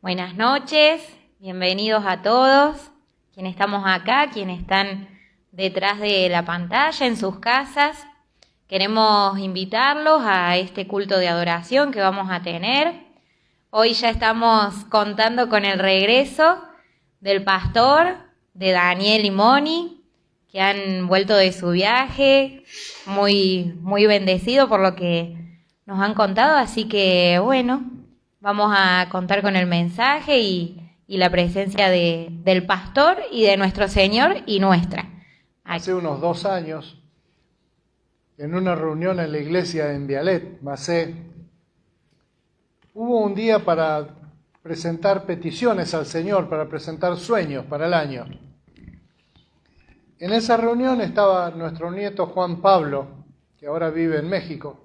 Buenas noches, bienvenidos a todos, quienes estamos acá, quienes están detrás de la pantalla, en sus casas. Queremos invitarlos a este culto de adoración que vamos a tener. Hoy ya estamos contando con el regreso del pastor, de Daniel y Moni, que han vuelto de su viaje, muy bendecido por lo que nos han contado, así que bueno, vamos a contar con el mensaje y la presencia del pastor y de nuestro Señor y nuestra. Hace unos 2 años, en una reunión en la iglesia en Vialet, Macé, hubo un día para presentar peticiones al Señor, para presentar sueños para el año. En esa reunión estaba nuestro nieto Juan Pablo, que ahora vive en México,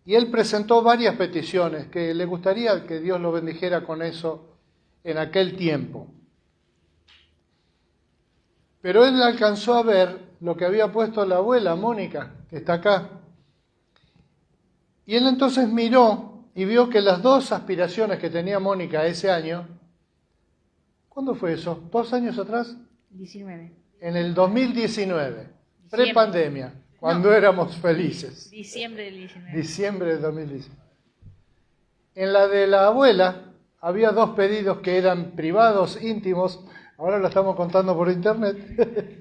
y él presentó varias peticiones que le gustaría que Dios lo bendijera con eso en aquel tiempo. Pero él alcanzó a ver lo que había puesto la abuela Mónica, que está acá. Y él entonces miró y vio que las 2 aspiraciones que tenía Mónica ese año, ¿cuándo fue eso? ¿2 años atrás? 19. En el 2019, prepandemia, cuando éramos felices. Diciembre del 19. Diciembre del 2019. En la de la abuela había 2 pedidos que eran privados, íntimos, ahora lo estamos contando por internet,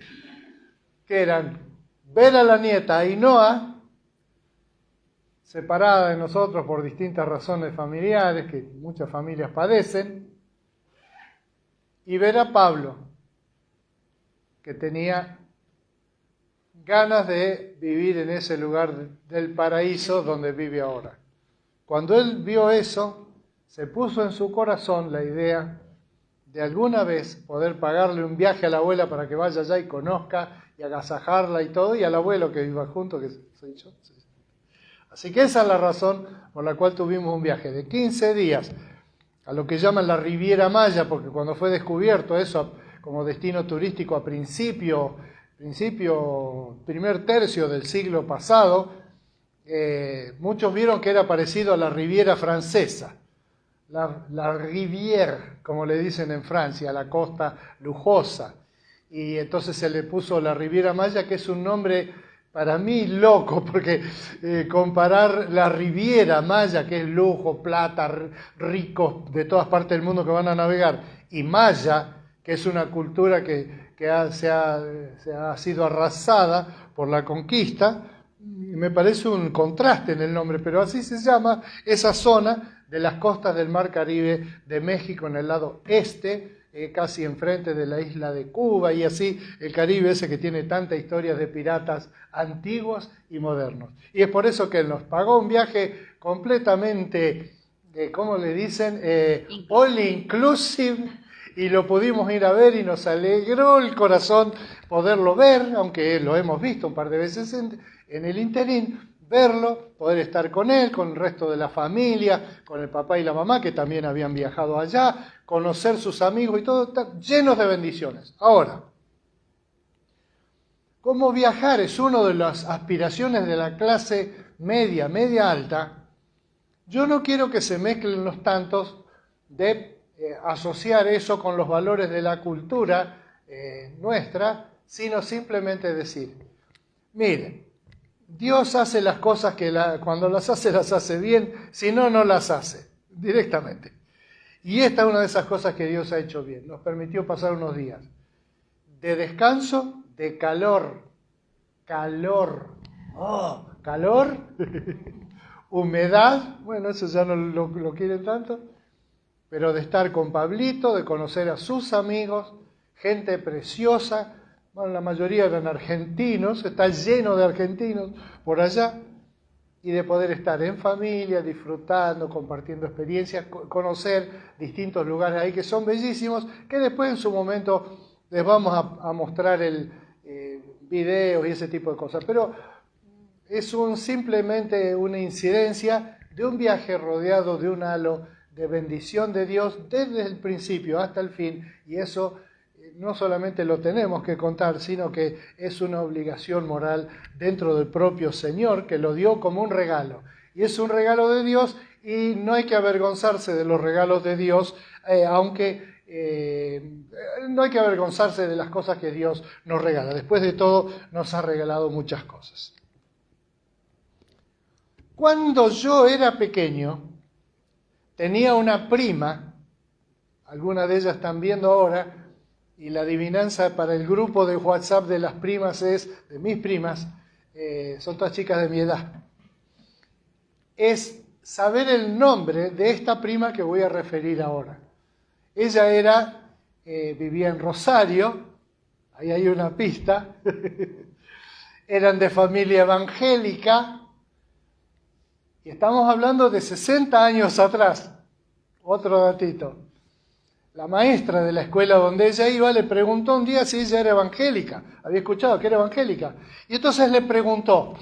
que eran ver a la nieta Ainhoa, separada de nosotros por distintas razones familiares que muchas familias padecen, y ver a Pablo, que tenía ganas de vivir en ese lugar del paraíso donde vive ahora. Cuando él vio eso, se puso en su corazón la idea de alguna vez poder pagarle un viaje a la abuela para que vaya allá y conozca y agasajarla y todo, y al abuelo que viva junto, que soy yo. Así que esa es la razón por la cual tuvimos un viaje de 15 días a lo que llaman la Riviera Maya, porque cuando fue descubierto eso como destino turístico a primer tercio del siglo pasado, muchos vieron que era parecido a la Riviera Francesa, la Rivière, como le dicen en Francia, la costa lujosa. Y entonces se le puso la Riviera Maya, que es un nombre para mí loco, porque comparar la Riviera Maya, que es lujo, plata, ricos de todas partes del mundo que van a navegar, y Maya, que es una cultura que ha sido arrasada por la conquista, me parece un contraste en el nombre, pero así se llama esa zona de las costas del Mar Caribe de México en el lado este, casi enfrente de la isla de Cuba, y así el Caribe ese que tiene tantas historias de piratas antiguos y modernos. Y es por eso que nos pagó un viaje completamente, ¿cómo le dicen? All inclusive, y lo pudimos ir a ver y nos alegró el corazón poderlo ver, aunque lo hemos visto un par de veces en el interín, verlo, poder estar con él, con el resto de la familia, con el papá y la mamá que también habían viajado allá, conocer sus amigos y todo, está llenos de bendiciones. Ahora, ¿cómo viajar? Es una de las aspiraciones de la clase media alta. Yo no quiero que se mezclen los tantos de asociar eso con los valores de la cultura nuestra, sino simplemente decir, miren, Dios hace las cosas que cuando las hace bien, si no, no las hace, directamente. Y esta es una de esas cosas que Dios ha hecho bien, nos permitió pasar unos días de descanso, de calor, humedad, bueno, eso ya no lo quieren tanto, pero de estar con Pablito, de conocer a sus amigos, gente preciosa, bueno, la mayoría eran argentinos, está lleno de argentinos por allá, y de poder estar en familia, disfrutando, compartiendo experiencias, conocer distintos lugares ahí que son bellísimos, que después en su momento les vamos a mostrar videos y ese tipo de cosas, pero es simplemente una incidencia de un viaje rodeado de un halo de bendición de Dios desde el principio hasta el fin, y eso no solamente lo tenemos que contar, sino que es una obligación moral dentro del propio Señor, que lo dio como un regalo. Y es un regalo de Dios, y no hay que avergonzarse de los regalos de Dios, aunque no hay que avergonzarse de las cosas que Dios nos regala. Después de todo, nos ha regalado muchas cosas. Cuando yo era pequeño, tenía una prima, algunas de ellas están viendo ahora, y la adivinanza para el grupo de WhatsApp de las primas de mis primas, son todas chicas de mi edad, es saber el nombre de esta prima que voy a referir ahora. Ella vivía en Rosario, ahí hay una pista, eran de familia evangélica, y estamos hablando de 60 años atrás. Otro datito. La maestra de la escuela donde ella iba le preguntó un día si ella era evangélica. Había escuchado que era evangélica. Y entonces le preguntó,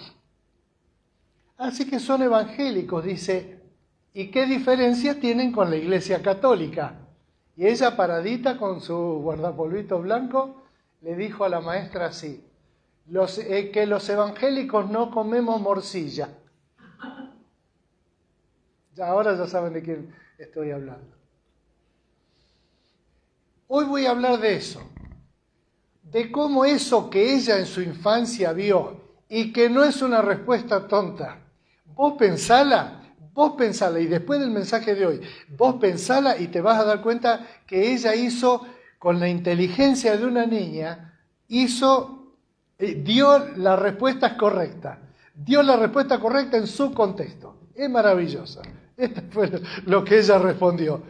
así que son evangélicos, dice, ¿y qué diferencia tienen con la Iglesia Católica? Y ella, paradita con su guardapolvito blanco, le dijo a la maestra así, que los evangélicos no comemos morcilla. Ahora ya saben de quién estoy hablando. Hoy voy a hablar de eso, de cómo eso que ella en su infancia vio y que no es una respuesta tonta, vos pensala, y después del mensaje de hoy, vos pensala y te vas a dar cuenta que ella hizo, con la inteligencia de una niña, dio la respuesta correcta, en su contexto. Es maravillosa. Esto fue lo que ella respondió.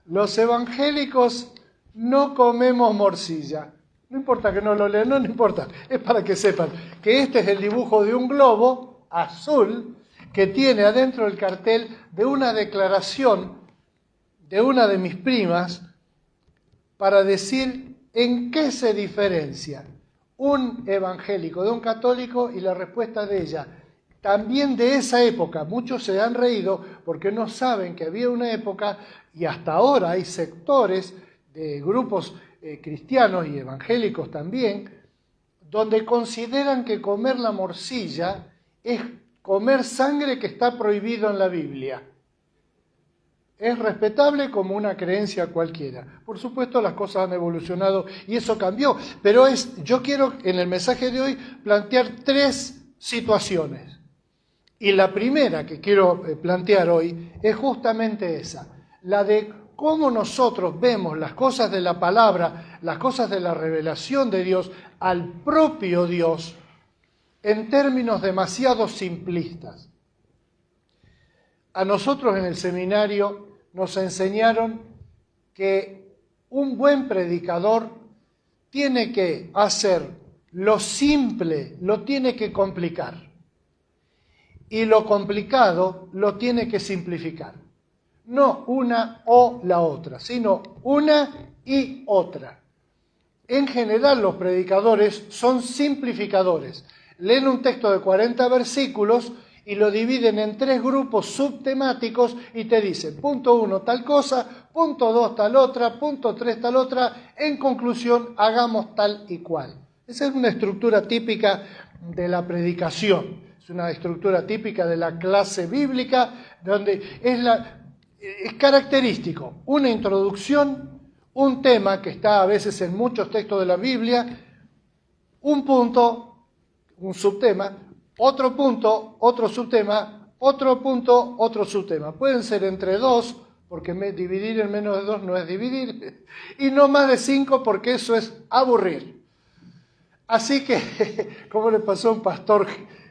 Los evangélicos no comemos morcilla. No importa que no lo lean, no importa. Es para que sepan que este es el dibujo de un globo azul que tiene adentro el cartel de una declaración de una de mis primas para decir en qué se diferencia un evangélico de un católico, y la respuesta de ella, también de esa época. Muchos se han reído porque no saben que había una época, y hasta ahora hay sectores de grupos cristianos y evangélicos también, donde consideran que comer la morcilla es comer sangre que está prohibido en la Biblia. Es respetable como una creencia cualquiera. Por supuesto, las cosas han evolucionado y eso cambió, pero yo quiero en el mensaje de hoy plantear 3 situaciones. Y la primera que quiero plantear hoy es justamente esa, la de cómo nosotros vemos las cosas de la palabra, las cosas de la revelación de Dios al propio Dios en términos demasiado simplistas. A nosotros en el seminario nos enseñaron que un buen predicador tiene que hacer lo simple, lo tiene que complicar. Y lo complicado lo tiene que simplificar. No una o la otra, sino una y otra. En general los predicadores son simplificadores. Leen un texto de 40 versículos y lo dividen en 3 grupos subtemáticos y te dicen, punto 1 tal cosa, punto 2 tal otra, punto 3 tal otra, en conclusión hagamos tal y cual. Esa es una estructura típica de la predicación. Es una estructura típica de la clase bíblica, donde es característico una introducción, un tema que está a veces en muchos textos de la Biblia, un punto, un subtema, otro punto, otro subtema, otro punto, otro subtema. Pueden ser entre 2, porque dividir en menos de 2 no es dividir, y no más de 5, porque eso es aburrir. Así que, como le pasó a un pastor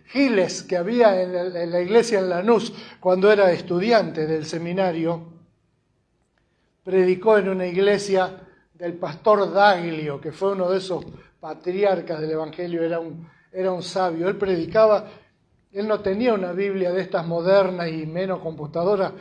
Giles que había en la iglesia en Lanús cuando era estudiante del seminario, predicó en una iglesia del pastor Daglio, que fue uno de esos patriarcas del Evangelio, era un sabio. Él predicaba, él no tenía una Biblia de estas modernas y menos computadoras,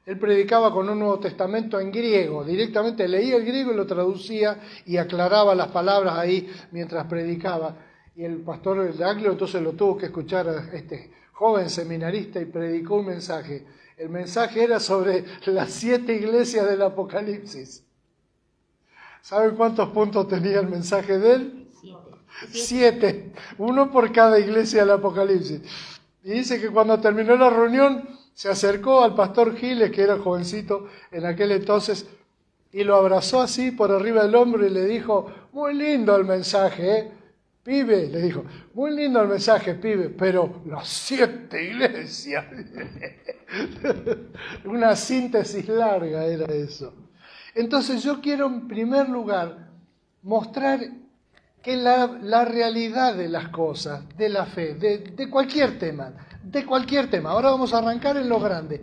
él predicaba con un Nuevo Testamento en griego, directamente leía el griego y lo traducía y aclaraba las palabras ahí mientras predicaba. Y el pastor Daglio entonces lo tuvo que escuchar a este joven seminarista y predicó un mensaje. El mensaje era sobre las 7 iglesias del Apocalipsis. ¿Saben cuántos puntos tenía el mensaje de él? 7. Uno por cada iglesia del Apocalipsis. Y dice que cuando terminó la reunión, se acercó al pastor Giles, que era jovencito en aquel entonces, y lo abrazó así por arriba del hombro y le dijo, muy lindo el mensaje, ¿eh? Pibe, le dijo, muy lindo el mensaje, pibe, pero las 7 iglesias. Una síntesis larga era eso. Entonces yo quiero en primer lugar mostrar que la realidad de las cosas, de la fe, de cualquier tema, ahora vamos a arrancar en lo grande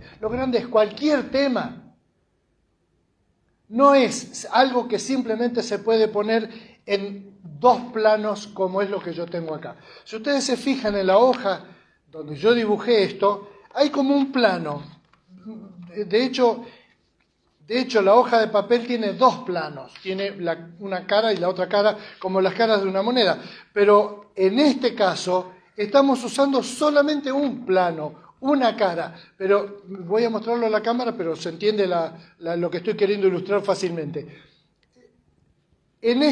es cualquier tema. No es algo que simplemente se puede poner en dos planos como es lo que yo tengo acá. Si ustedes se fijan en la hoja donde yo dibujé esto, hay como un plano. De hecho, la hoja de papel tiene dos planos. Tiene una cara y la otra cara como las caras de una moneda. Pero en este caso estamos usando solamente un plano, una cara, pero voy a mostrarlo a la cámara, pero se entiende lo que estoy queriendo ilustrar fácilmente. En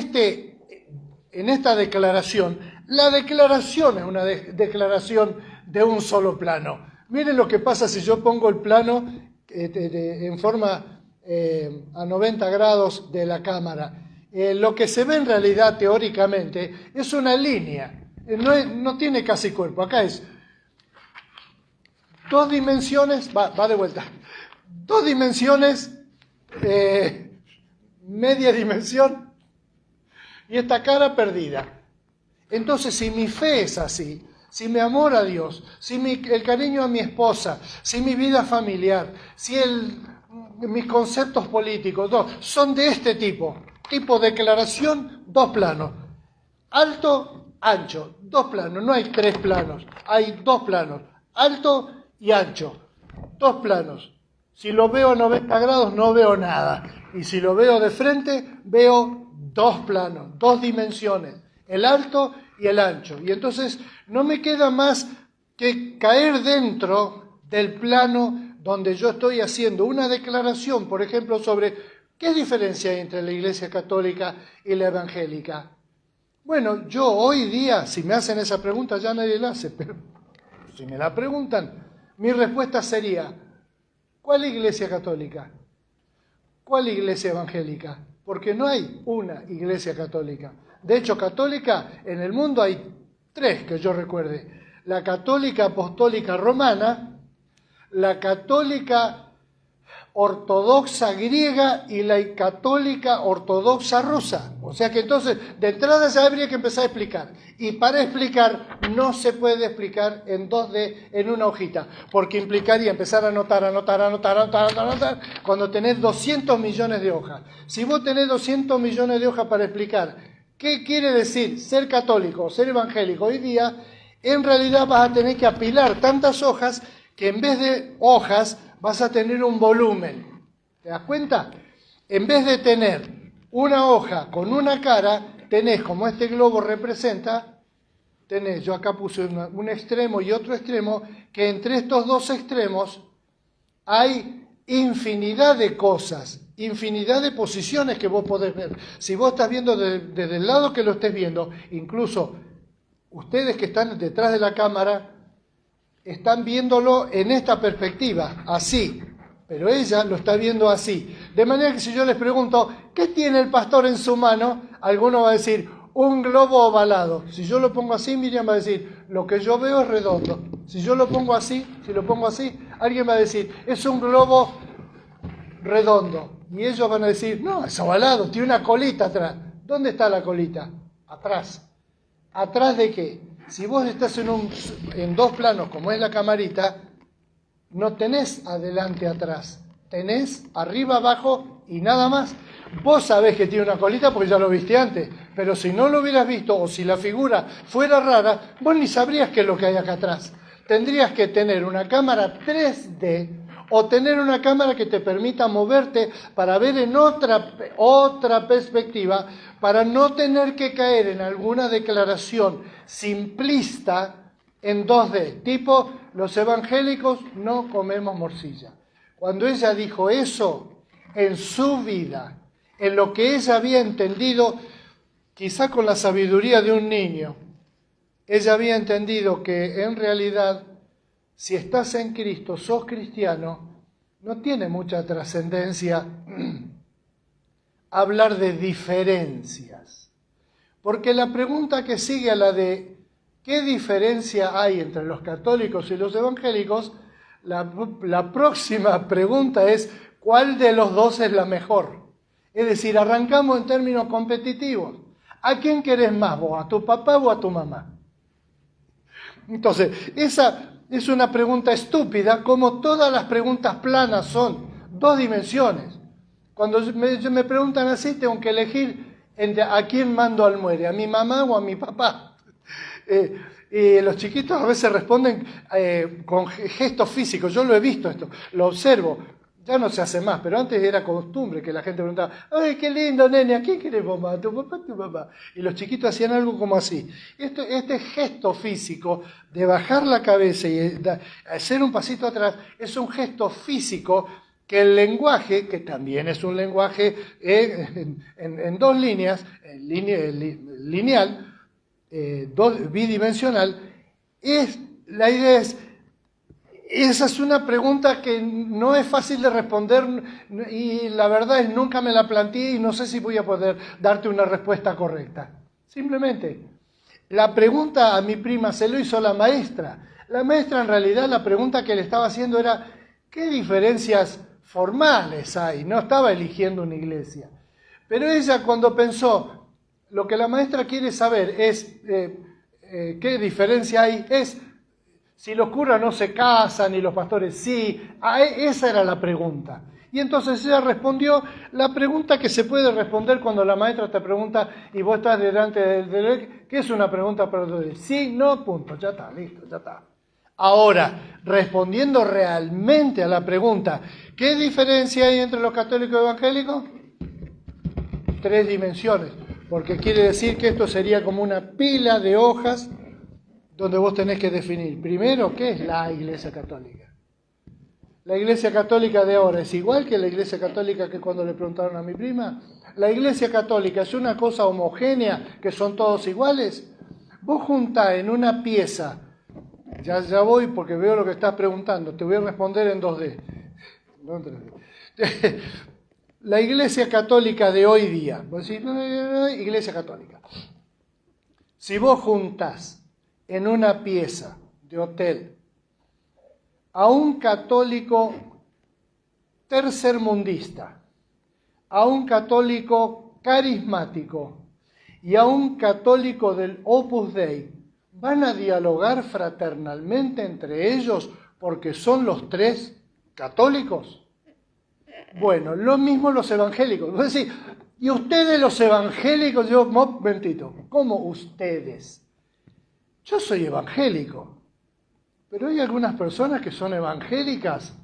esta declaración, la declaración es una declaración de un solo plano. Miren lo que pasa si yo pongo el plano en forma a 90 grados de la cámara. Lo que se ve en realidad teóricamente es una línea, no tiene casi cuerpo, acá es 2 dimensiones, va de vuelta, 2 dimensiones, media dimensión y esta cara perdida. Entonces, si mi fe es así, si mi amor a Dios, si el cariño a mi esposa, si mi vida familiar, si mis conceptos políticos, son de este tipo declaración, 2 planos, alto, ancho, 2 planos, no hay 3 planos, hay 2 planos, alto y ancho, 2 planos. Si lo veo a 90 grados no veo nada, y si lo veo de frente veo 2 planos, 2 dimensiones, el alto y el ancho. Y entonces no me queda más que caer dentro del plano donde yo estoy haciendo una declaración, por ejemplo, sobre qué diferencia hay entre la Iglesia Católica y la Evangélica. Bueno, yo hoy día, si me hacen esa pregunta, ya nadie la hace, pero si me la preguntan, mi respuesta sería, ¿cuál Iglesia Católica? ¿Cuál Iglesia Evangélica? Porque no hay una Iglesia Católica. De hecho, católica en el mundo hay 3 que yo recuerde. La Católica Apostólica Romana, la Católica Ortodoxa griega y la Católica Ortodoxa rusa. O sea que entonces, de entrada ya habría que empezar a explicar. Y para explicar, no se puede explicar en 2D, en una hojita, porque implicaría empezar a anotar, cuando tenés 200 millones de hojas. Si vos tenés 200 millones de hojas para explicar qué quiere decir ser católico o ser evangélico hoy día, en realidad vas a tener que apilar tantas hojas que en vez de hojas vas a tener un volumen. ¿Te das cuenta? En vez de tener una hoja con una cara, tenés, como este globo representa, yo acá puse un extremo y otro extremo, que entre estos 2 extremos hay infinidad de cosas, infinidad de posiciones que vos podés ver. Si vos estás viendo desde el lado que lo estés viendo, incluso ustedes que están detrás de la cámara, están viéndolo en esta perspectiva, así, pero ella lo está viendo así. De manera que si yo les pregunto, ¿qué tiene el pastor en su mano? Alguno va a decir, un globo ovalado. Si yo lo pongo así, Miriam va a decir, lo que yo veo es redondo. Si yo lo pongo así, alguien va a decir, es un globo redondo. Y ellos van a decir, no, es ovalado, tiene una colita atrás. ¿Dónde está la colita? Atrás. ¿Atrás de qué? Si vos estás en 2 planos, como es la camarita, no tenés adelante atrás, tenés arriba, abajo y nada más. Vos sabés que tiene una colita porque ya lo viste antes, pero si no lo hubieras visto o si la figura fuera rara, vos ni sabrías qué es lo que hay acá atrás. Tendrías que tener una cámara 3D o tener una cámara que te permita moverte para ver en otra perspectiva, para no tener que caer en alguna declaración simplista en 2D, tipo los evangélicos no comemos morcilla. Cuando ella dijo eso en su vida, en lo que ella había entendido, quizá con la sabiduría de un niño, ella había entendido que en realidad si estás en Cristo, sos cristiano, no tiene mucha trascendencia hablar de diferencias. Porque la pregunta que sigue a la de ¿qué diferencia hay entre los católicos y los evangélicos? La próxima pregunta es ¿cuál de los dos es la mejor? Es decir, arrancamos en términos competitivos. ¿A quién querés más vos? ¿A tu papá o a tu mamá? Entonces, esa es una pregunta estúpida, como todas las preguntas planas son, dos dimensiones. Cuando me preguntan así, tengo que elegir a quién mando al muere, a mi mamá o a mi papá. Y los chiquitos a veces responden con gestos físicos. Yo lo he visto esto, lo observo. Ya no se hace más, pero antes era costumbre que la gente preguntaba, ¡ay, qué lindo, nene! ¿A quién querés mamá? ¿Tu papá o tu papá? Y los chiquitos hacían algo como así. Este gesto físico de bajar la cabeza y hacer un pasito atrás es un gesto físico que el lenguaje, que también es un lenguaje en dos líneas, lineal, bidimensional, la idea es, esa es una pregunta que no es fácil de responder y la verdad es nunca me la planteé y no sé si voy a poder darte una respuesta correcta. Simplemente, la pregunta a mi prima se lo hizo la maestra. La maestra en realidad la pregunta que le estaba haciendo era ¿qué diferencias formales hay? No estaba eligiendo una iglesia. Pero ella cuando pensó, lo que la maestra quiere saber es qué diferencia hay, es si los curas no se casan y los pastores sí. Esa era la pregunta. Y entonces ella respondió la pregunta que se puede responder cuando la maestra te pregunta y vos estás delante de ¿qué es una pregunta para todos? Sí, no, punto, ya está, listo, ya está. Ahora, respondiendo realmente a la pregunta, ¿qué diferencia hay entre los católicos y evangélicos? 3 dimensiones, porque quiere decir que esto sería como una pila de hojas donde vos tenés que definir, primero, ¿qué es la Iglesia Católica? La Iglesia Católica de ahora es igual que la Iglesia Católica que cuando le preguntaron a mi prima. La Iglesia Católica es una cosa homogénea, que son todos iguales. Vos juntás en una pieza, ya voy porque veo lo que estás preguntando, te voy a responder en 2D. No en 3D. La Iglesia Católica de hoy día, vos decís, no, Iglesia Católica. Si vos juntás en una pieza de hotel a un católico tercermundista, a un católico carismático y a un católico del Opus Dei, ¿van a dialogar fraternalmente entre ellos porque son los 3 católicos? Bueno, lo mismo los evangélicos. Vos decís, ¿y ustedes los evangélicos? Yo, momentito, ¿cómo ustedes? Yo soy evangélico, pero hay algunas personas que son evangélicas.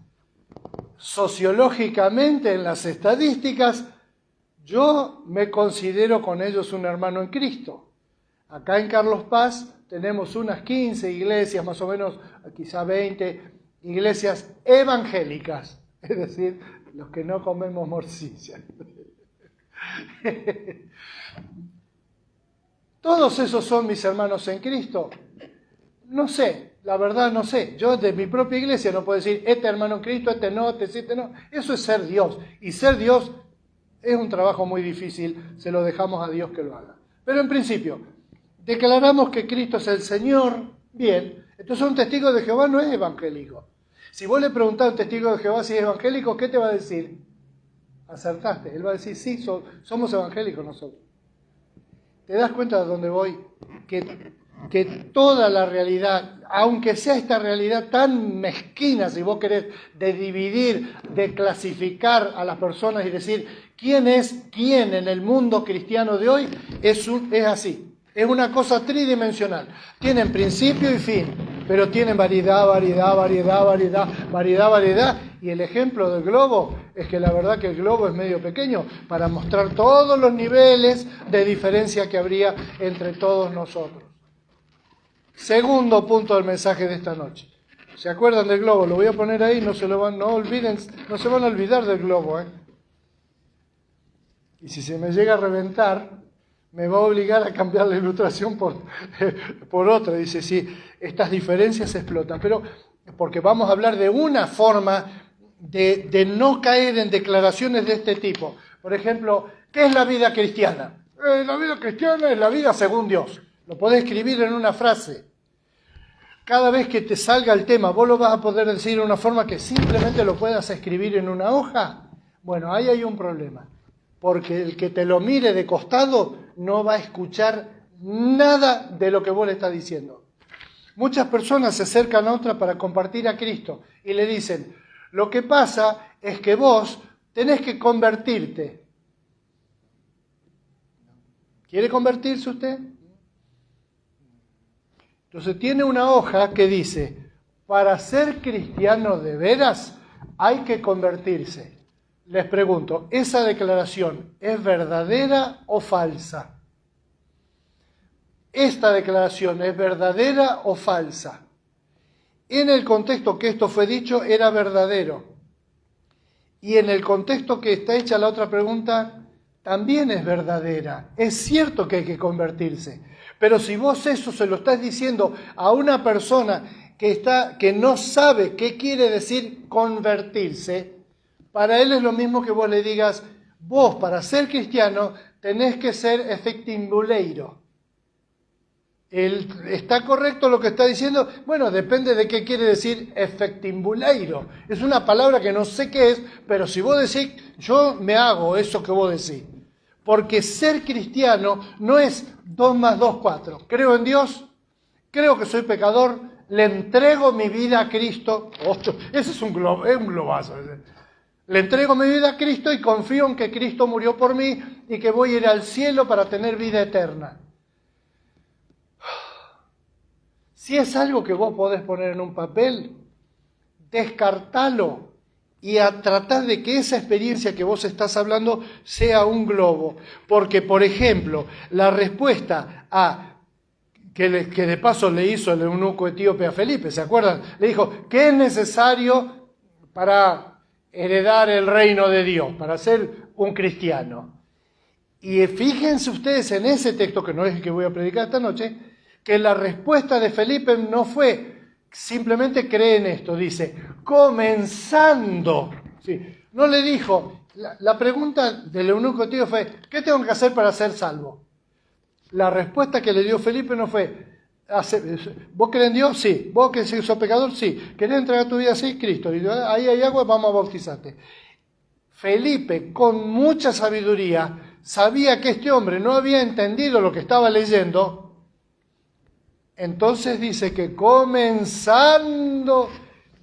Sociológicamente, en las estadísticas, yo me considero con ellos un hermano en Cristo. Acá en Carlos Paz tenemos unas 15 iglesias, más o menos, quizá 20 iglesias evangélicas, es decir, los que no comemos morcilla. ¿Todos esos son mis hermanos en Cristo? No sé, la verdad no sé. Yo de mi propia iglesia no puedo decir, este hermano en Cristo, este no, este no. Eso es ser Dios. Y ser Dios es un trabajo muy difícil, se lo dejamos a Dios que lo haga. Pero en principio, declaramos que Cristo es el Señor, bien. Entonces un testigo de Jehová no es evangélico. Si vos le preguntás a un testigo de Jehová si es evangélico, ¿qué te va a decir? Acertaste. Él va a decir, sí, somos evangélicos nosotros. ¿Te das cuenta de dónde voy? Que toda la realidad, aunque sea esta realidad tan mezquina, si vos querés, de dividir, de clasificar a las personas y decir quién es quién en el mundo cristiano de hoy, es así. Es una cosa tridimensional. Tienen principio y fin, pero tienen variedad. Y el ejemplo del globo es que la verdad que el globo es medio pequeño para mostrar todos los niveles de diferencia que habría entre todos nosotros. Segundo punto del mensaje de esta noche. ¿Se acuerdan del globo? Lo voy a poner ahí, no se van a olvidar del globo. Y si se me llega a reventar, me va a obligar a cambiar la ilustración por otra. Dice, sí, estas diferencias explotan. Pero porque vamos a hablar de una forma de no caer en declaraciones de este tipo. Por ejemplo, ¿qué es la vida cristiana? La vida cristiana es la vida según Dios. Lo podés escribir en una frase. Cada vez que te salga el tema, ¿vos lo vas a poder decir de una forma que simplemente lo puedas escribir en una hoja? Bueno, ahí hay un problema. Porque el que te lo mire de costado no va a escuchar nada de lo que vos le estás diciendo. Muchas personas se acercan a otra para compartir a Cristo y le dicen, lo que pasa es que vos tenés que convertirte. ¿Quiere convertirse usted? Entonces tiene una hoja que dice, para ser cristiano de veras hay que convertirse. Les pregunto, ¿esa declaración es verdadera o falsa? ¿Esta declaración es verdadera o falsa? En el contexto que esto fue dicho, era verdadero. Y en el contexto que está hecha la otra pregunta, también es verdadera. Es cierto que hay que convertirse. Pero si vos eso se lo estás diciendo a una persona que no sabe qué quiere decir convertirse, para él es lo mismo que vos le digas, vos para ser cristiano tenés que ser efectimbuleiro. ¿Está correcto lo que está diciendo? Bueno, depende de qué quiere decir efectimbuleiro. Es una palabra que no sé qué es, pero si vos decís, yo me hago eso que vos decís. Porque ser cristiano no es 2 más 2, 4. Creo en Dios, creo que soy pecador, le entrego mi vida a Cristo. Ese es un globazo. Le entrego mi vida a Cristo y confío en que Cristo murió por mí y que voy a ir al cielo para tener vida eterna. Si es algo que vos podés poner en un papel, descartalo y a tratar de que esa experiencia que vos estás hablando sea un globo. Porque, por ejemplo, la respuesta que de paso le hizo el eunuco etíope a Felipe, ¿se acuerdan? Le dijo, ¿qué es necesario para heredar el reino de Dios, para ser un cristiano? Y fíjense ustedes en ese texto, que no es el que voy a predicar esta noche, que la respuesta de Felipe no fue simplemente cree en esto, dice, comenzando. Sí, no le dijo, la pregunta del eunuco etíope fue, ¿qué tengo que hacer para ser salvo? La respuesta que le dio Felipe no fue, ¿vos crees en Dios? Sí. ¿Vos que sos pecador? Sí. ¿Querés entregar tu vida? Sí, Cristo. Y ahí hay agua, vamos a bautizarte. Felipe, con mucha sabiduría, sabía que este hombre no había entendido lo que estaba leyendo. Entonces dice que comenzando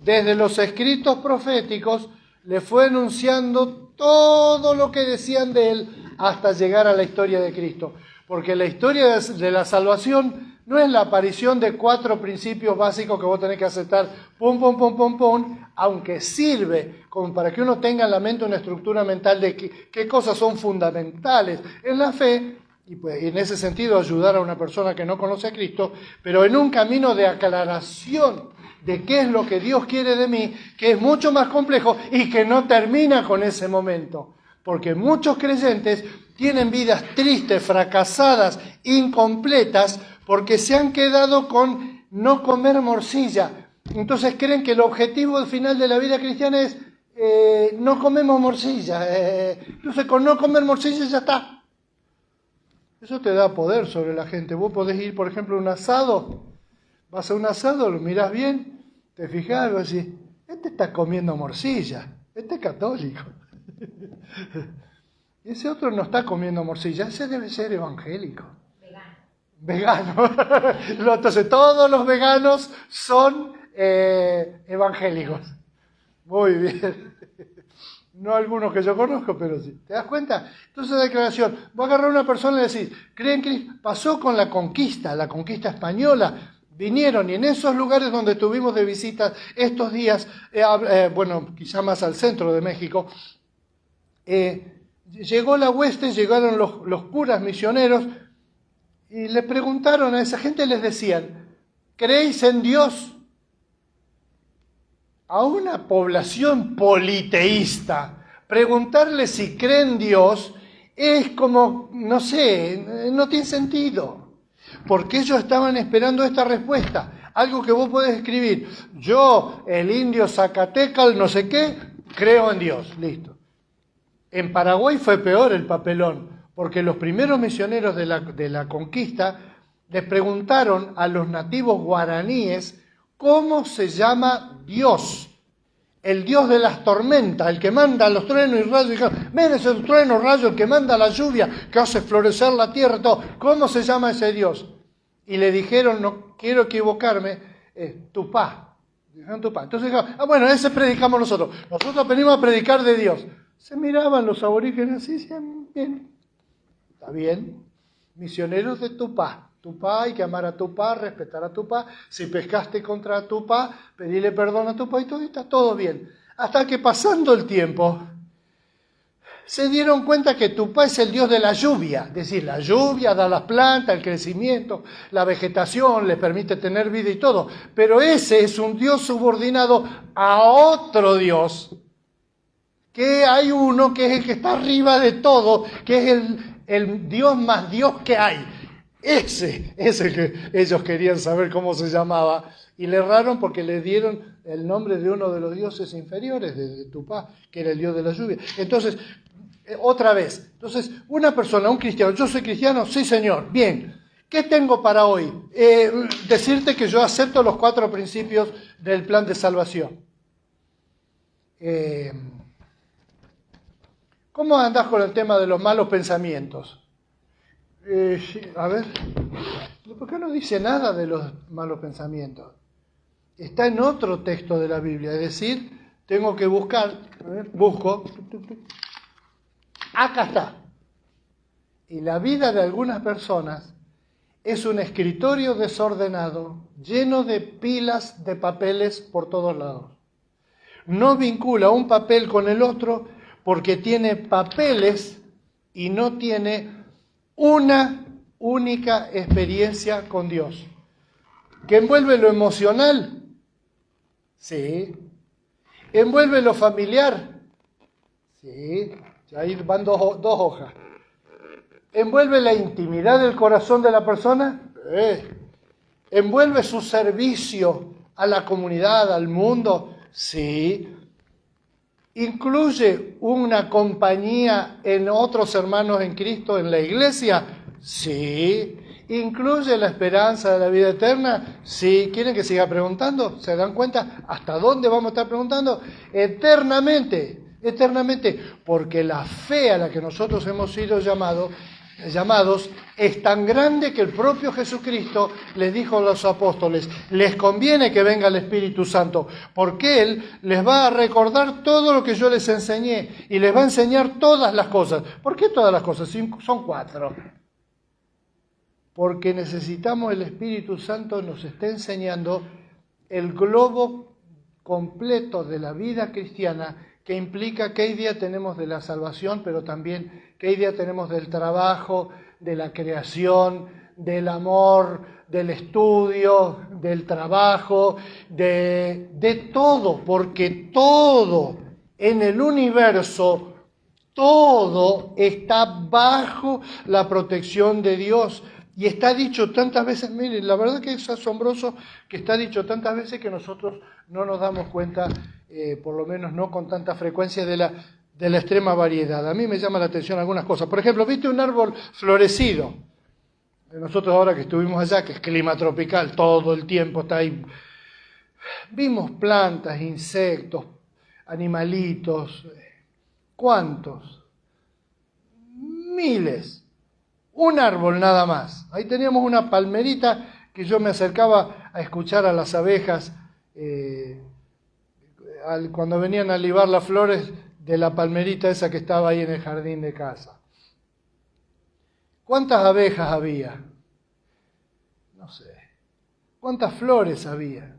desde los escritos proféticos, le fue enunciando todo lo que decían de él hasta llegar a la historia de Cristo. Porque la historia de la salvación no es la aparición de 4 principios básicos que vos tenés que aceptar, pum, pum, pum, pum, pum, aunque sirve como para que uno tenga en la mente una estructura mental de qué cosas son fundamentales en la fe, y pues en ese sentido ayudar a una persona que no conoce a Cristo, pero en un camino de aclaración de qué es lo que Dios quiere de mí, que es mucho más complejo y que no termina con ese momento. Porque muchos creyentes tienen vidas tristes, fracasadas, incompletas, porque se han quedado con no comer morcilla. Entonces creen que el objetivo final de la vida cristiana es no comemos morcilla. Entonces con no comer morcilla ya está. Eso te da poder sobre la gente. Vos podés ir, por ejemplo, a un asado. Vas a un asado, lo mirás bien, te fijás y vos decís, este está comiendo morcilla, este es católico. Y ese otro no está comiendo morcilla, ese debe ser evangélico. Vegano. Entonces todos los veganos son evangélicos. Muy bien. No algunos que yo conozco, pero sí. ¿Te das cuenta? Entonces la declaración, vos agarrar a una persona y decís, ¿creen que pasó con la conquista española? Vinieron y en esos lugares donde estuvimos de visita estos días, quizá más al centro de México, llegó la hueste, llegaron los curas misioneros y le preguntaron a esa gente, les decían, ¿creéis en Dios? A una población politeísta, preguntarle si cree en Dios es como, no sé, no tiene sentido. Porque ellos estaban esperando esta respuesta. Algo que vos podés escribir. Yo, el indio Zacatecal, no sé qué, creo en Dios. Listo. En Paraguay fue peor el papelón, porque los primeros misioneros de la conquista les preguntaron a los nativos guaraníes cómo se llama Dios. El Dios de las tormentas, el que manda los truenos y rayos. Dijeron, miren ese trueno, rayo, el que manda la lluvia, que hace florecer la tierra, todo. ¿Cómo se llama ese Dios? Y le dijeron, no quiero equivocarme, Tupá. Dijeron Tupá. Entonces dijeron, bueno, ese predicamos nosotros. Nosotros venimos a predicar de Dios. Se miraban los aborígenes así, decían, bien, está bien. Misioneros de Tupá. Tupá, hay que amar a Tupá, respetar a Tupá. Si pescaste contra Tupá, pedirle perdón a Tupá y todo, está todo bien. Hasta que pasando el tiempo, se dieron cuenta que Tupá es el dios de la lluvia. Es decir, la lluvia da las plantas, el crecimiento, la vegetación, les permite tener vida y todo. Pero ese es un dios subordinado a otro dios. Que hay uno que es el que está arriba de todo, que es el dios más dios que hay. Ese es el que ellos querían saber cómo se llamaba y le erraron porque le dieron el nombre de uno de los dioses inferiores de Tupá, que era el dios de la lluvia. Entonces, otra vez, una persona, un cristiano, yo soy cristiano, sí señor, bien, ¿qué tengo para hoy? Decirte que yo acepto los 4 principios del plan de salvación. ¿Cómo andás con el tema de los malos pensamientos? A ver, ¿por qué no dice nada de los malos pensamientos? Está en otro texto de la Biblia, es decir, tengo que buscar, busco, acá está. Y la vida de algunas personas es un escritorio desordenado, lleno de pilas de papeles por todos lados. No vincula un papel con el otro porque tiene papeles y no tiene una única experiencia con Dios. ¿Que envuelve lo emocional? Sí. ¿Envuelve lo familiar? Sí. Ahí van dos hojas. ¿Envuelve la intimidad del corazón de la persona? ¿Envuelve su servicio a la comunidad, al mundo? Sí. ¿Incluye una compañía en otros hermanos en Cristo en la iglesia? Sí. ¿Incluye la esperanza de la vida eterna? Sí. ¿Quieren que siga preguntando? ¿Se dan cuenta hasta dónde vamos a estar preguntando? Eternamente, eternamente. Porque la fe a la que nosotros hemos sido llamados es tan grande que el propio Jesucristo les dijo a los apóstoles, les conviene que venga el Espíritu Santo, porque Él les va a recordar todo lo que yo les enseñé y les va a enseñar todas las cosas. ¿Por qué todas las cosas? Son 4. Porque necesitamos el Espíritu Santo nos esté enseñando el globo completo de la vida cristiana, que implica qué idea tenemos de la salvación, pero también qué idea tenemos del trabajo, de la creación, del amor, del estudio, del trabajo, de todo, porque todo en el universo, todo está bajo la protección de Dios. Y está dicho tantas veces, miren, la verdad que es asombroso que está dicho tantas veces que nosotros no nos damos cuenta, por lo menos no con tanta frecuencia, de la extrema variedad. A mí me llama la atención algunas cosas. Por ejemplo, ¿viste un árbol florecido? Nosotros ahora que estuvimos allá, que es clima tropical, todo el tiempo está ahí. Vimos plantas, insectos, animalitos. ¿Cuántos? Miles. Un árbol nada más. Ahí teníamos una palmerita que yo me acercaba a escuchar a las abejas cuando venían a libar las flores de la palmerita esa que estaba ahí en el jardín de casa. ¿Cuántas abejas había? No sé. ¿Cuántas flores había?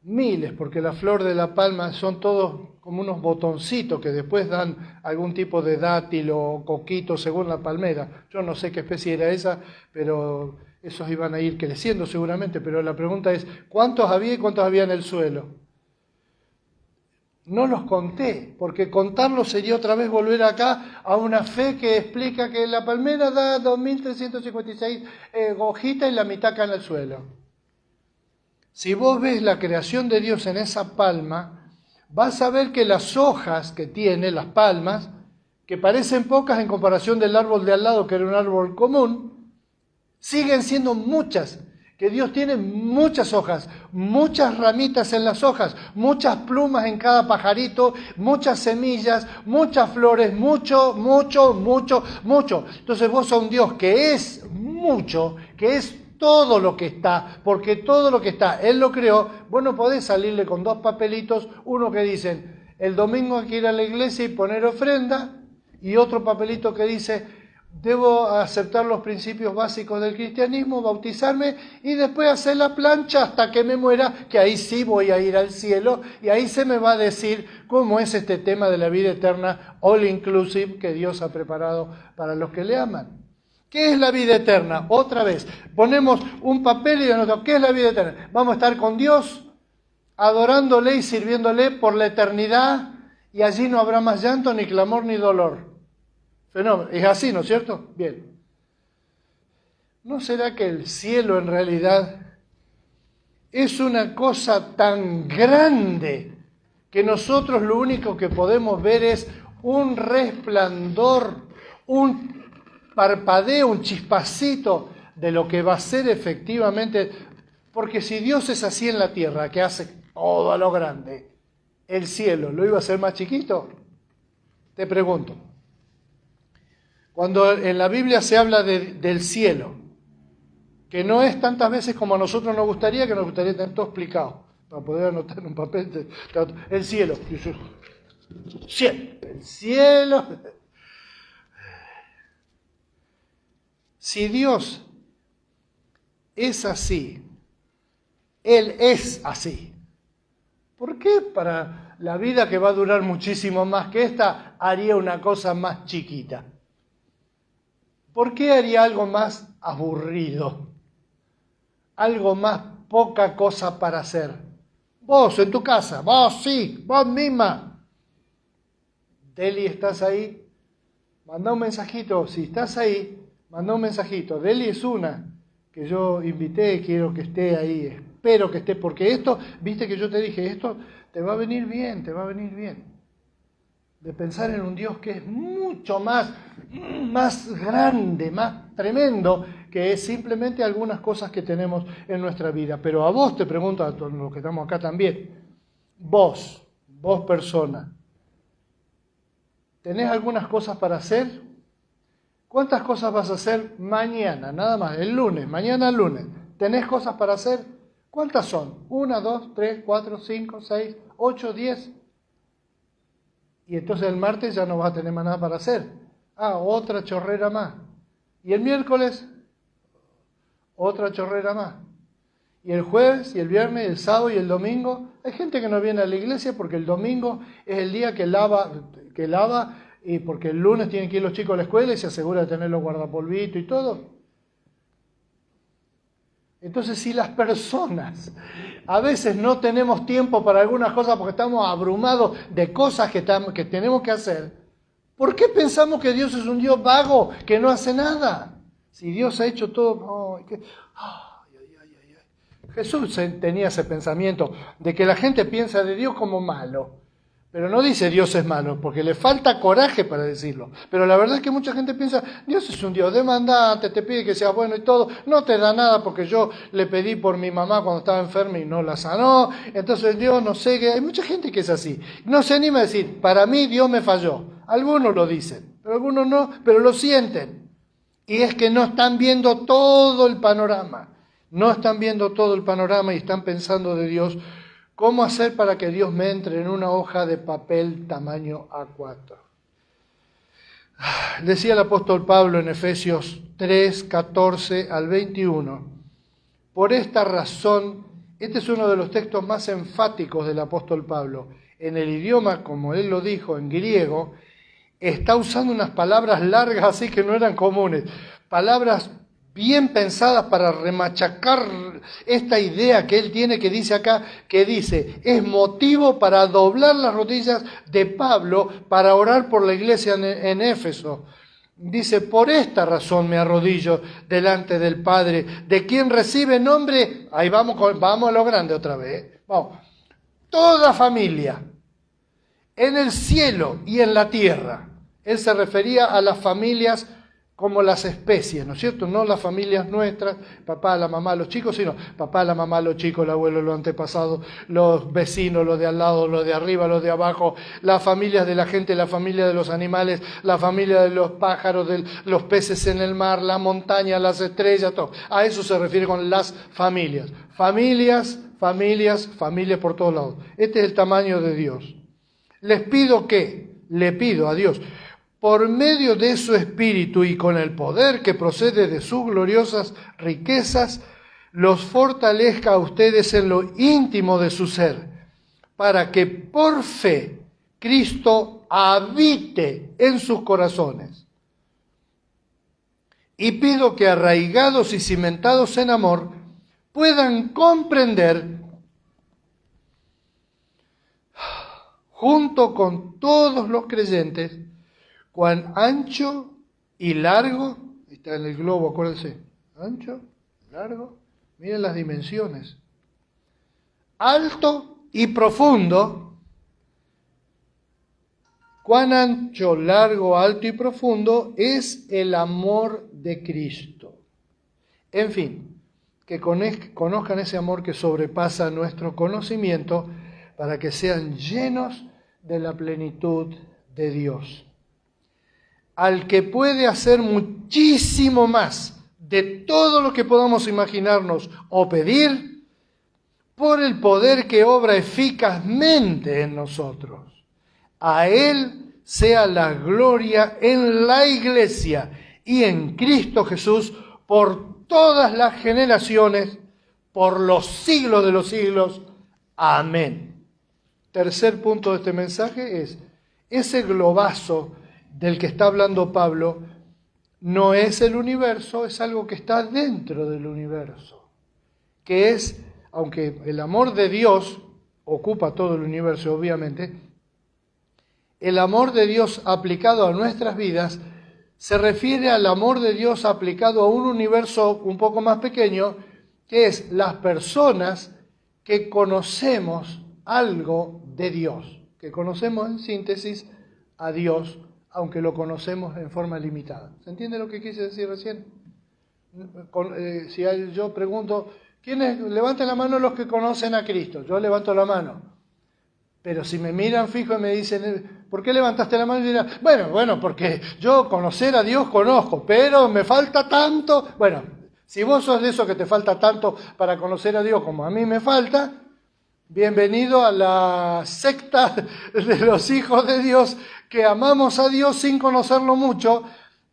Miles, porque la flor de la palma son todos como unos botoncitos que después dan algún tipo de dátil o coquito según la palmera. Yo no sé qué especie era esa, pero esos iban a ir creciendo seguramente, pero la pregunta es, ¿cuántos había y cuántos había en el suelo? No los conté, porque contarlos sería otra vez volver acá a una fe que explica que la palmera da 2.356 hojitas y la mitad cae en el suelo. Si vos ves la creación de Dios en esa palma, vas a ver que las hojas que tiene, las palmas, que parecen pocas en comparación del árbol de al lado, que era un árbol común, siguen siendo muchas, que Dios tiene muchas hojas, muchas ramitas en las hojas, muchas plumas en cada pajarito, muchas semillas, muchas flores, mucho. Entonces vos sos un Dios que es mucho, que es todo lo que está, porque todo lo que está, Él lo creó. Vos no podés salirle con dos papelitos, uno que dicen, el domingo hay que ir a la iglesia y poner ofrenda, y otro papelito que dice, debo aceptar los principios básicos del cristianismo, bautizarme y después hacer la plancha hasta que me muera, que ahí sí voy a ir al cielo y ahí se me va a decir cómo es este tema de la vida eterna all inclusive que Dios ha preparado para los que le aman. ¿Qué es la vida eterna? Otra vez, ponemos un papel y anotamos, ¿qué es la vida eterna? Vamos a estar con Dios, adorándole y sirviéndole por la eternidad, y allí no habrá más llanto, ni clamor, ni dolor. Fenómeno. Es así, ¿no es cierto? Bien. ¿No será que el cielo en realidad es una cosa tan grande que nosotros lo único que podemos ver es un resplandor, un parpadeo, un chispacito de lo que va a ser efectivamente? Porque si Dios es así en la tierra, que hace todo a lo grande, ¿el cielo lo iba a hacer más chiquito? Te pregunto. Cuando en la Biblia se habla del cielo, que no es tantas veces como a nosotros nos gustaría, que nos gustaría tener todo explicado, para poder anotar en un papel, el cielo, el cielo. Si Dios es así, Él es así, ¿por qué para la vida que va a durar muchísimo más que esta, haría una cosa más chiquita? ¿Por qué haría algo más aburrido? Algo más poca cosa para hacer. Vos en tu casa, vos sí, vos misma. Deli, ¿estás ahí? Manda un mensajito. Si estás ahí, manda un mensajito. Deli es una que yo invité, quiero que esté ahí. Espero que esté, porque esto, viste que yo te dije, esto te va a venir bien, te va a venir bien. De pensar en un Dios que es mucho más grande, más tremendo, que es simplemente algunas cosas que tenemos en nuestra vida. Pero a vos te pregunto, a todos los que estamos acá también, vos persona, ¿tenés algunas cosas para hacer? ¿Cuántas cosas vas a hacer mañana? Nada más, el lunes, mañana lunes. ¿Tenés cosas para hacer? ¿Cuántas son? 1, 2, 3, 4, 5, 6, 8, 10. Y entonces el martes ya no vas a tener más nada para hacer. Otra chorrera más. Y el miércoles, otra chorrera más. Y el jueves, y el viernes, y el sábado, y el domingo. Hay gente que no viene a la iglesia porque el domingo es el día que lava, y porque el lunes tienen que ir los chicos a la escuela y se asegura de tener los guardapolvitos y todo. Entonces, si las personas a veces no tenemos tiempo para algunas cosas porque estamos abrumados de cosas que tenemos que hacer, ¿por qué pensamos que Dios es un Dios vago, que no hace nada? Si Dios ha hecho todo... Jesús tenía ese pensamiento de que la gente piensa de Dios como malo. Pero no dice Dios es malo, porque le falta coraje para decirlo. Pero la verdad es que mucha gente piensa, Dios es un Dios demandante, te pide que seas bueno y todo, no te da nada porque yo le pedí por mi mamá cuando estaba enferma y no la sanó, entonces Dios no sé qué. Hay mucha gente que es así. No se anima a decir, para mí Dios me falló. Algunos lo dicen, pero algunos no, pero lo sienten. Y es que no están viendo todo el panorama. No están viendo todo el panorama y están pensando de Dios. ¿Cómo hacer para que Dios me entre en una hoja de papel tamaño A4? Decía el apóstol Pablo en Efesios 3, 14 al 21. Por esta razón, este es uno de los textos más enfáticos del apóstol Pablo. En el idioma, como él lo dijo, en griego, está usando unas palabras largas así que no eran comunes. Palabras bien pensadas para remachacar esta idea que él tiene, que dice acá, que dice, es motivo para doblar las rodillas de Pablo para orar por la iglesia en Éfeso. Dice, por esta razón me arrodillo delante del Padre, de quien recibe nombre, ahí vamos a lo grande otra vez, vamos, toda familia, en el cielo y en la tierra. Él se refería a las familias como las especies, ¿no es cierto? No las familias nuestras, papá, la mamá, los chicos, sino papá, la mamá, los chicos, el abuelo, los antepasados, los vecinos, los de al lado, los de arriba, los de abajo, las familias de la gente, la familia de los animales, la familia de los pájaros, de los peces en el mar, la montaña, las estrellas, todo. A eso se refiere con las familias. Familias, familias, familias por todos lados. Este es el tamaño de Dios. Les pido que, le pido a Dios, por medio de su Espíritu y con el poder que procede de sus gloriosas riquezas, los fortalezca a ustedes en lo íntimo de su ser, para que por fe Cristo habite en sus corazones. Y pido que arraigados y cimentados en amor, puedan comprender, junto con todos los creyentes, cuán ancho y largo, está en el globo, acuérdense, ancho, largo, miren las dimensiones, alto y profundo, cuán ancho, largo, alto y profundo es el amor de Cristo. En fin, que conozcan ese amor que sobrepasa nuestro conocimiento para que sean llenos de la plenitud de Dios. Al que puede hacer muchísimo más de todo lo que podamos imaginarnos o pedir, por el poder que obra eficazmente en nosotros. A Él sea la gloria en la Iglesia y en Cristo Jesús por todas las generaciones, por los siglos de los siglos. Amén. Tercer punto de este mensaje es, ese globazo del que está hablando Pablo no es el universo, es algo que está dentro del universo, que es, aunque el amor de Dios ocupa todo el universo, obviamente, el amor de Dios aplicado a nuestras vidas se refiere al amor de Dios aplicado a un universo un poco más pequeño, que es las personas que conocemos algo de Dios, que conocemos en síntesis a Dios, aunque lo conocemos en forma limitada. ¿Se entiende lo que quise decir recién? Si yo pregunto, ¿quiénes? Levanten la mano los que conocen a Cristo. Yo levanto la mano. Pero si me miran fijo y me dicen, ¿por qué levantaste la mano? Y dirán, bueno, porque yo conocer a Dios conozco, pero me falta tanto. Bueno, si vos sos de eso que te falta tanto para conocer a Dios como a mí me falta, bienvenido a la secta de los hijos de Dios, que amamos a Dios sin conocerlo mucho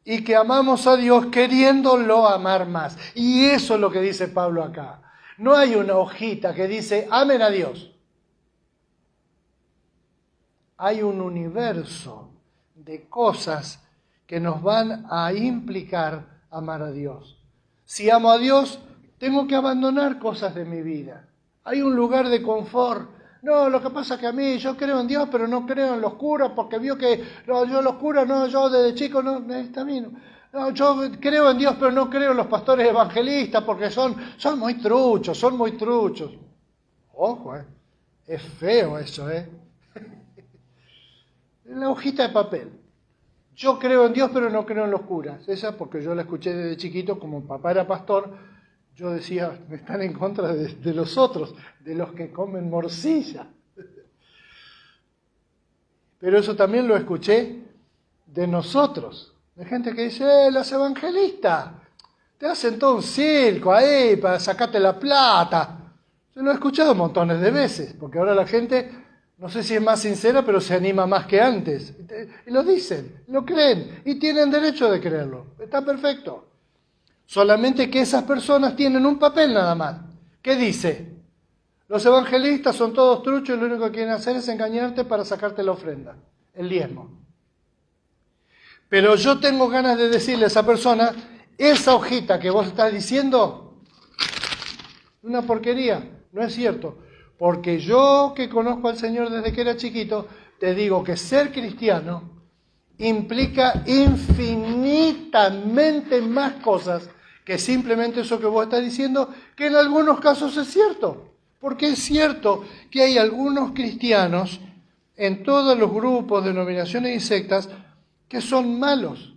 y que amamos a Dios queriéndolo amar más. Y eso es lo que dice Pablo acá. No hay una hojita que dice, amen a Dios. Hay un universo de cosas que nos van a implicar amar a Dios. Si amo a Dios, tengo que abandonar cosas de mi vida. Hay un lugar de confort. No, lo que pasa es que a mí, yo creo en Dios, pero no creo en los curas, porque vio que, no, yo los curas, no, yo desde chico, no, está bien. No, yo creo en Dios, pero no creo en los pastores evangelistas, porque son muy truchos, Ojo, es feo eso, La hojita de papel. Yo creo en Dios, pero no creo en los curas. Esa porque yo la escuché desde chiquito, como papá era pastor. Yo decía, están en contra de los otros, de los que comen morcilla. Pero eso también lo escuché de nosotros, de gente que dice, los evangelistas, te hacen todo un circo ahí para sacarte la plata. Yo lo he escuchado montones de veces, porque ahora la gente, no sé si es más sincera, pero se anima más que antes. Y lo dicen, lo creen, y tienen derecho de creerlo. Está perfecto. Solamente que esas personas tienen un papel nada más. ¿Qué dice? Los evangelistas son todos truchos y lo único que quieren hacer es engañarte para sacarte la ofrenda, el diezmo. Pero yo tengo ganas de decirle a esa persona, esa hojita que vos estás diciendo, una porquería, no es cierto. Porque yo que conozco al Señor desde que era chiquito, te digo que ser cristiano implica infinitamente más cosas que simplemente eso que vos estás diciendo, que en algunos casos es cierto. Porque es cierto que hay algunos cristianos en todos los grupos, denominaciones y sectas que son malos.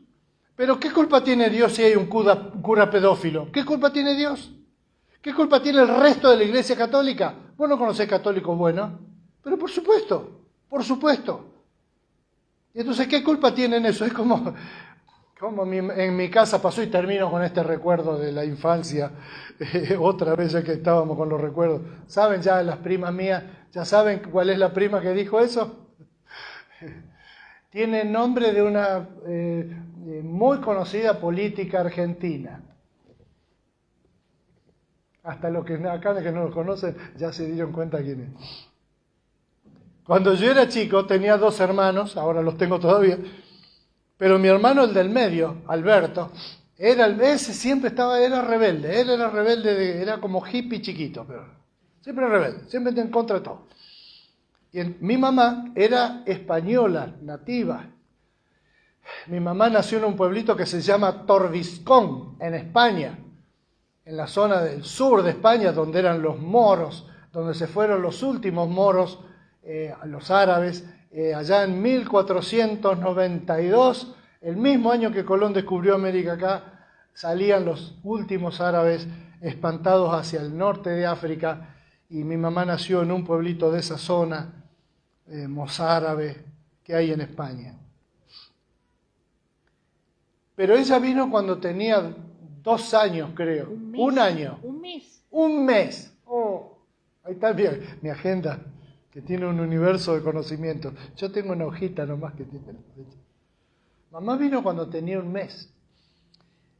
Pero ¿qué culpa tiene Dios si hay un cura pedófilo? ¿Qué culpa tiene Dios? ¿Qué culpa tiene el resto de la Iglesia Católica? Vos no conocés católicos buenos, pero por supuesto, por supuesto. Y entonces, ¿qué culpa tienen eso? Es como en mi casa pasó, y termino con este recuerdo de la infancia, otra vez ya que estábamos con los recuerdos. ¿Saben ya las primas mías? ¿Ya saben cuál es la prima que dijo eso? Tiene nombre de una muy conocida política argentina. Hasta los que acá que no lo conocen ya se dieron cuenta quién es. Cuando yo era chico tenía 2 hermanos, ahora los tengo todavía, pero mi hermano, el del medio, Alberto, era rebelde. Él era rebelde, era como hippie chiquito, pero siempre rebelde, siempre en contra de todo. Y mi mamá era española, nativa. Mi mamá nació en un pueblito que se llama Torbiscón, en España, en la zona del sur de España, donde eran los moros, donde se fueron los últimos moros, los árabes, allá en 1492, el mismo año que Colón descubrió América acá, salían los últimos árabes espantados hacia el norte de África, y mi mamá nació en un pueblito de esa zona, mozárabe, que hay en España. Pero ella vino cuando tenía 2 años, creo. Un año. Un mes. Oh, ahí está mi agenda, que tiene un universo de conocimiento. Yo tengo una hojita nomás que tiene. Mamá vino cuando tenía un mes.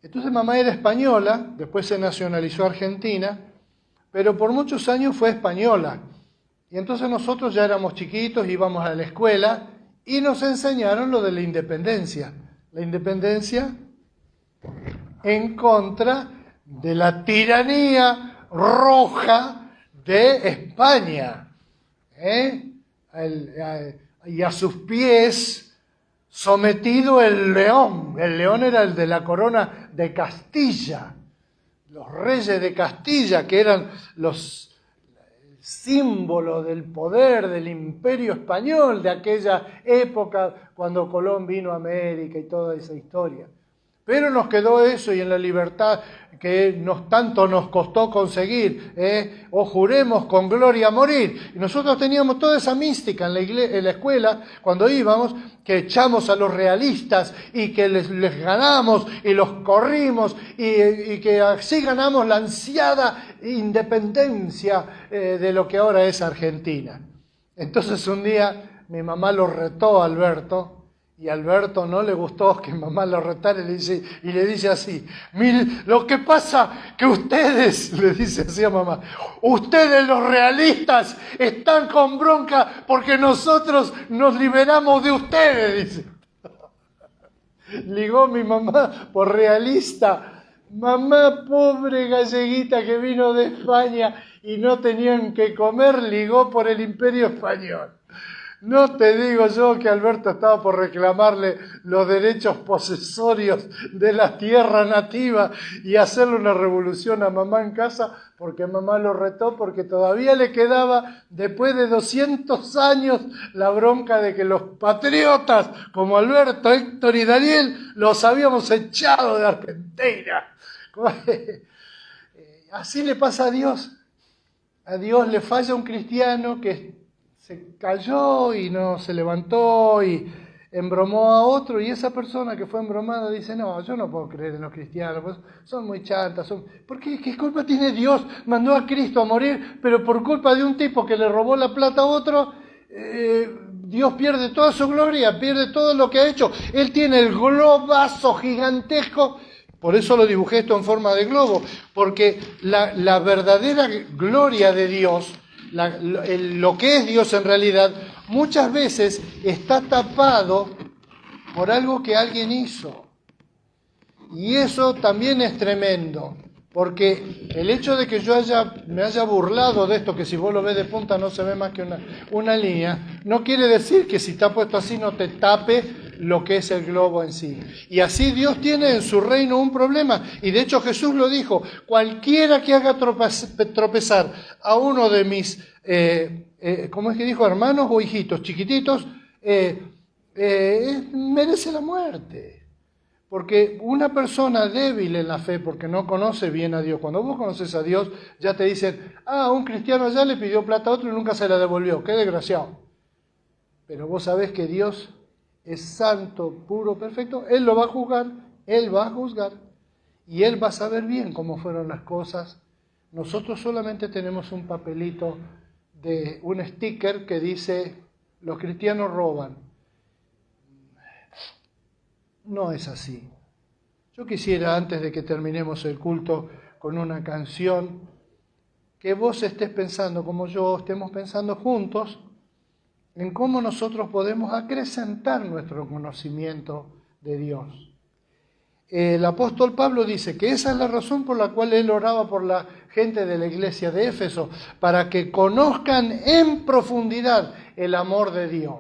Entonces mamá era española, después se nacionalizó argentina, pero por muchos años fue española. Y entonces nosotros ya éramos chiquitos, íbamos a la escuela y nos enseñaron lo de la independencia. La independencia en contra de la tiranía roja de España. Y a sus pies sometido el león. El león era el de la corona de Castilla. Los reyes de Castilla, que eran los símbolo del poder del imperio español de aquella época cuando Colón vino a América y toda esa historia. Pero nos quedó eso, y en la libertad que tanto nos costó conseguir, o juremos con gloria morir. Y nosotros teníamos toda esa mística en la escuela cuando íbamos, que echamos a los realistas y que les ganamos y los corrimos y que así ganamos la ansiada independencia de lo que ahora es Argentina. Entonces un día mi mamá lo retó a Alberto, y a Alberto no le gustó que mamá lo retara, y le dice así: mire, lo que pasa que ustedes, le dice así a mamá, ustedes los realistas están con bronca porque nosotros nos liberamos de ustedes, dice. Ligó mi mamá por realista. Mamá, pobre galleguita que vino de España y no tenían que comer, ligó por el imperio español. No te digo yo que Alberto estaba por reclamarle los derechos posesorios de la tierra nativa y hacerle una revolución a mamá en casa, porque mamá lo retó, porque todavía le quedaba, después de 200 años, la bronca de que los patriotas como Alberto, Héctor y Daniel los habíamos echado de Argentina. Así le pasa a Dios. A Dios le falla un cristiano que se cayó y no se levantó y embromó a otro, y esa persona que fue embromada dice: no, yo no puedo creer en los cristianos, pues son muy chantas. ¿Por qué? ¿Qué culpa tiene Dios? Mandó a Cristo a morir, pero por culpa de un tipo que le robó la plata a otro, Dios pierde toda su gloria, pierde todo lo que ha hecho. Él tiene el globazo gigantesco. Por eso lo dibujé esto en forma de globo, porque la verdadera gloria de Dios, lo que es Dios en realidad, muchas veces está tapado por algo que alguien hizo. Y eso también es tremendo, porque el hecho de que yo me haya burlado de esto, que si vos lo ves de punta no se ve más que una línea, no quiere decir que si está puesto así no te tape lo que es el globo en sí. Y así Dios tiene en su reino un problema. Y de hecho Jesús lo dijo, cualquiera que haga tropezar a uno de mis, ¿cómo es que dijo? Hermanos o hijitos chiquititos, merece la muerte. Porque una persona débil en la fe, porque no conoce bien a Dios, cuando vos conoces a Dios, ya te dicen, un cristiano allá le pidió plata a otro y nunca se la devolvió, qué desgraciado. Pero vos sabés que Dios es santo, puro, perfecto, Él lo va a juzgar, Él va a juzgar, y Él va a saber bien cómo fueron las cosas. Nosotros solamente tenemos un papelito de un sticker que dice, los cristianos roban. No es así. Yo quisiera, antes de que terminemos el culto con una canción, que vos estés pensando, como yo, estemos pensando juntos, en cómo nosotros podemos acrecentar nuestro conocimiento de Dios. El apóstol Pablo dice que esa es la razón por la cual él oraba por la gente de la iglesia de Éfeso, para que conozcan en profundidad el amor de Dios,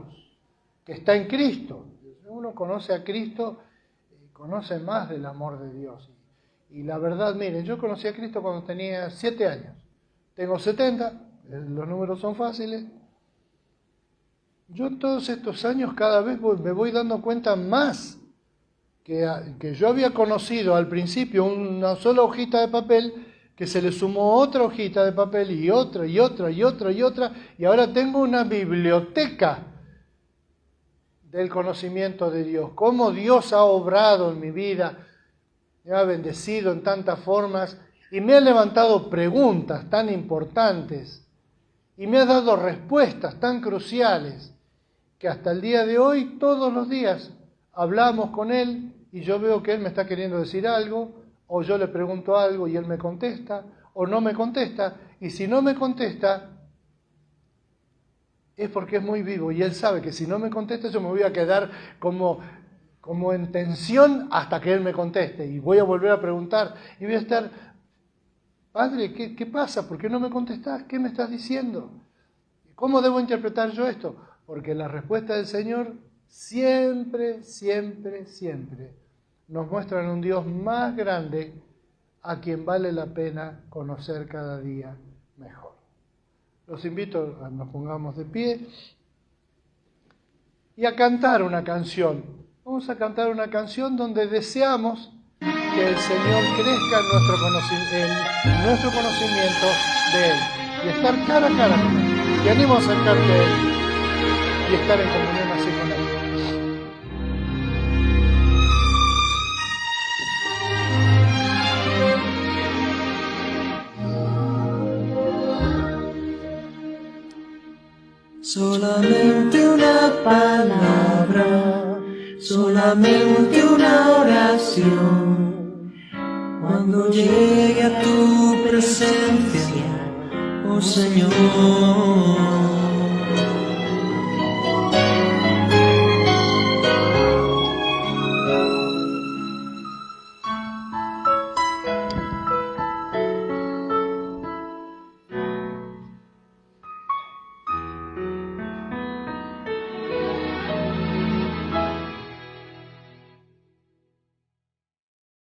que está en Cristo. Uno conoce a Cristo y conoce más del amor de Dios. Y la verdad, miren, yo conocí a Cristo cuando tenía 7 años. Tengo 70, los números son fáciles. Yo en todos estos años cada vez me voy dando cuenta más que yo había conocido al principio una sola hojita de papel, que se le sumó otra hojita de papel y otra, y otra, y otra, y otra, y ahora tengo una biblioteca del conocimiento de Dios, cómo Dios ha obrado en mi vida, me ha bendecido en tantas formas y me ha levantado preguntas tan importantes y me ha dado respuestas tan cruciales que hasta el día de hoy, todos los días, hablamos con Él y yo veo que Él me está queriendo decir algo, o yo le pregunto algo y Él me contesta, o no me contesta, y si no me contesta, es porque es muy vivo y Él sabe que si no me contesta yo me voy a quedar como en tensión hasta que Él me conteste y voy a volver a preguntar y voy a estar, Padre, ¿qué pasa? ¿Por qué no me contestás? ¿Qué me estás diciendo? ¿Cómo debo interpretar yo esto? Porque la respuesta del Señor siempre, siempre, siempre nos muestra un Dios más grande a quien vale la pena conocer cada día mejor. Los invito a que nos pongamos de pie y a cantar una canción. Vamos a cantar una canción donde deseamos que el Señor crezca en nuestro conocimiento de Él y estar cara a cara con Él. Y animo a acercarte a Él y estar en comunión así con Él. Solamente una palabra, solamente una oración. Cuando llegue a tu presencia, oh Señor.